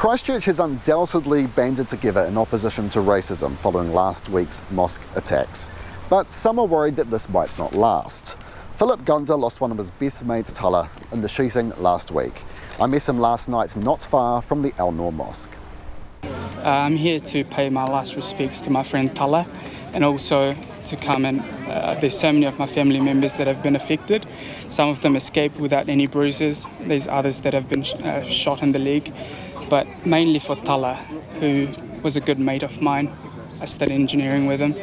Christchurch has undoubtedly banded together in opposition to racism following last week's mosque attacks. But some are worried that this might not last. Philip Gonda lost one of his best mates, Tala, in the shooting last week. I met him last night not far from the Al Noor Mosque. I'm here to pay my last respects to my friend Tala, and also to come and there's so many of my family members that have been affected. Some of them escaped without any bruises. There's others that have been shot in the leg. But mainly for Tala, who was a good mate of mine. I studied engineering with him,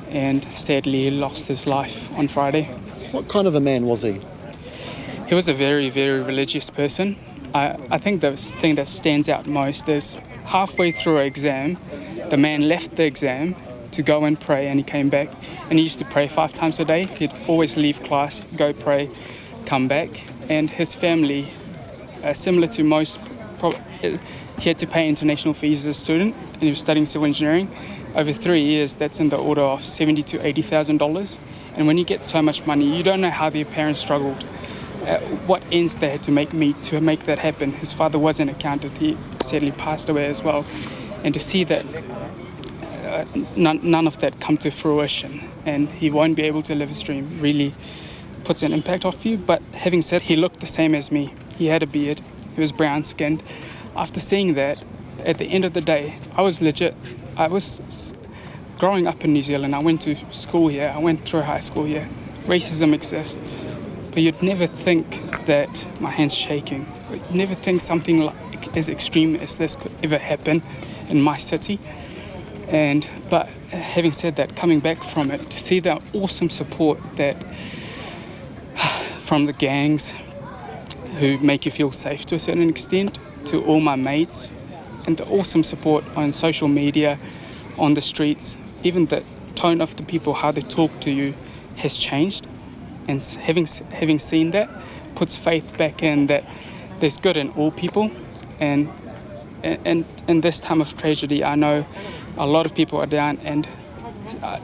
and sadly he lost his life on Friday. What kind of a man was he? He was a very, very religious person. I think the thing that stands out most is halfway through an exam, the man left the exam to go and pray, and he came back, and he used to pray 5 times a day. He'd always leave class, go pray, come back, and his family, similar to most, he had to pay international fees as a student, and he was studying civil engineering. Over 3 years, that's in the order of $70,000 to $80,000. And when you get so much money, you don't know how their parents struggled, what ends they had to make to make that happen. His father was an accountant. He sadly passed away as well. And to see that none of that come to fruition, and he won't be able to live his dream, really puts an impact off you. But having said, he looked the same as me. He had a beard. He was brown-skinned. After seeing that, at the end of the day, I was legit. I was growing up in New Zealand. I went to school here. I went through high school here. Racism exists. But you'd never think that my hand's shaking. You'd never think something like as extreme as this could ever happen in my city. But having said that, coming back from it, to see the awesome support that from the gangs who make you feel safe to a certain extent, to all my mates, and the awesome support on social media, on the streets, even the tone of the people, how they talk to you has changed. And having seen that puts faith back in that there's good in all people. And in this time of tragedy, I know a lot of people are down, and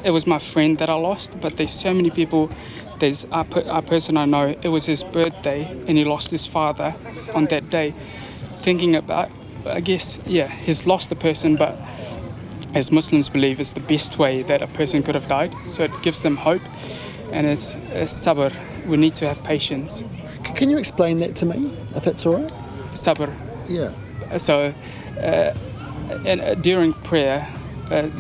it was my friend that I lost, but there's so many people. There's a person I know, it was his birthday, and he lost his father on that day. Thinking about, I guess, he's lost the person, but as Muslims believe, it's the best way that a person could have died. So it gives them hope, and it's sabr. We need to have patience. Can you explain that to me, if that's all right? Sabr. Yeah. So during prayer,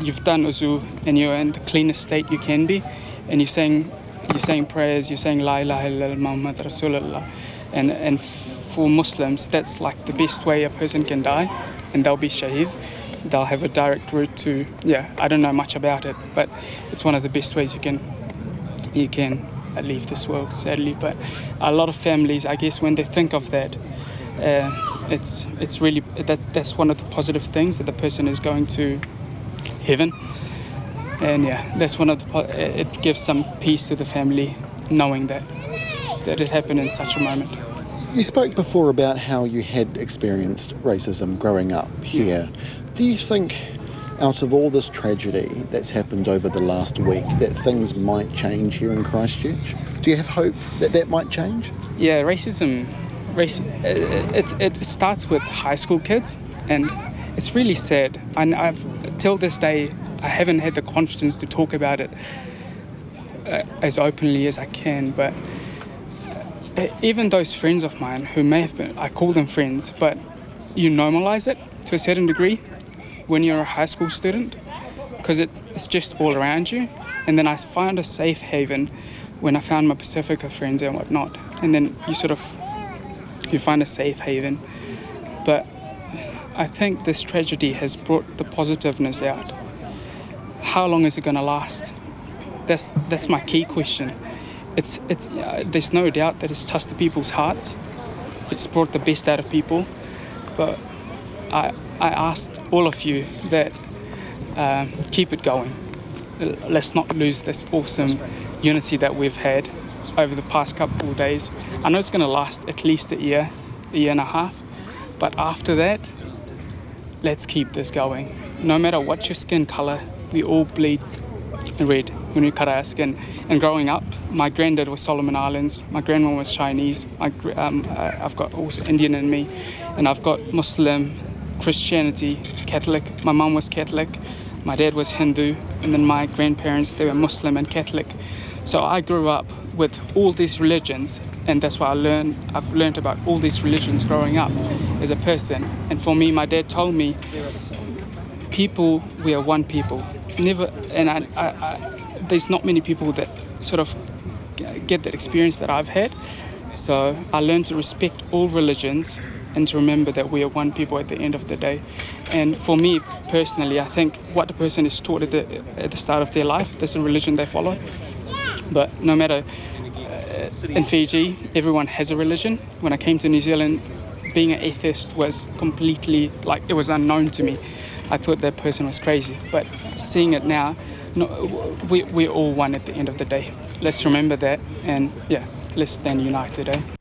you've done uzu, and you're in the cleanest state you can be, and you're saying prayers, you're saying La ilaha illallah Muhammad Rasulullah, and for Muslims, that's like the best way a person can die, and they'll be shaheed. They'll have a direct route to, I don't know much about it, but it's one of the best ways you can leave this world, sadly. But a lot of families, I guess, when they think of that, it's really, that's one of the positive things, that the person is going to heaven. And that's one of it gives some peace to the family, knowing that it happened in such a moment. You spoke before about how you had experienced racism growing up here. Do you think, out of all this tragedy that's happened over the last week, that things might change here in Christchurch? Do you have hope that that might change? Yeah, racism, it starts with high school kids, and it's really sad. And till this day, I haven't had the confidence to talk about it as openly as I can, but even those friends of mine who may have been, I call them friends, but you normalize it to a certain degree when you're a high school student, because it's just all around you. And then I found a safe haven when I found my Pacifica friends and whatnot. And then you find a safe haven. But I think this tragedy has brought the positiveness out. How long is it going to last? That's my key question. There's no doubt that it's touched the people's hearts. It's brought the best out of people. But I asked all of you that keep it going. Let's not lose this awesome unity that we've had over the past couple of days. I know it's going to last at least a year and a half. But after that, let's keep this going. No matter what your skin color, we all bleed red when we cut our skin. And growing up, my granddad was Solomon Islands, my grandma was Chinese, I've got also Indian in me, and I've got Muslim, Christianity, Catholic. My mum was Catholic, my dad was Hindu, and then my grandparents, they were Muslim and Catholic. So I grew up with all these religions, and that's why I've learned about all these religions growing up as a person. And for me, my dad told me, people, we are one people. Never, and there's not many people that sort of get that experience that I've had. So I learned to respect all religions and to remember that we are one people at the end of the day. And for me personally, I think what the person is taught at the start of their life, that's the religion they follow. But no matter, in Fiji, everyone has a religion. When I came to New Zealand, being an atheist was completely, like, it was unknown to me. I thought that person was crazy. But seeing it now, we're all one at the end of the day. Let's remember that, and yeah, let's stand united, eh?